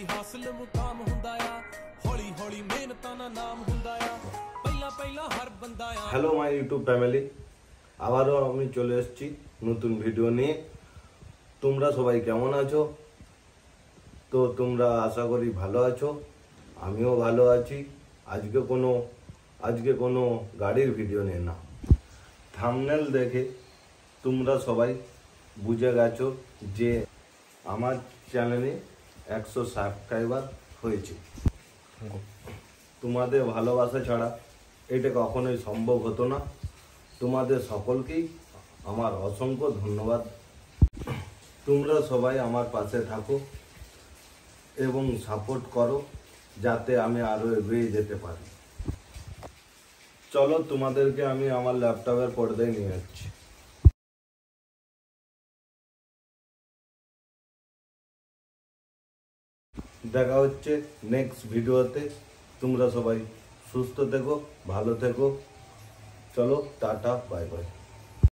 हौली हासिल मुकाम हुंदा आ हौली हौली मेहनतां दा नाम हुंदा आ पहला पहला हर बंदा आ। हेलो माय यूट्यूब फैमिली, আবারও আমি চলে এসেছি নতুন ভিডিও নিয়ে। তোমরা সবাই কেমন আছো? তো তোমরা আশা করি ভালো আছো, আমিও ভালো আছি। আজকে কোনো গাড়ির ভিডিও নিয়ে না। থাম্বনেল দেখে তোমরা সবাই বুঝে গেছো যে আমার চ্যানেলে 100 সাবস্ক্রাইবার হয়েছে। তোমাদের ভালোবাসা ছাড়া এটা কখনোই সম্ভব হতো না। তোমাদের সকলকেই আমার অসংখ্য ধন্যবাদ। তোমরা সবাই আমার পাশে থাকো এবং সাপোর্ট করো যাতে আমি আরো এগিয়ে যেতে পারি। চলো তোমাদেরকে আমি আমার ল্যাপটপের পর্দায় নিয়ে যাচ্ছি। দেখা হচ্ছে নেক্সট ভিডিওতে। তোমরা সবাই সুস্থ থেকো, ভালো থেকো। চলো টাটা, বাই বাই।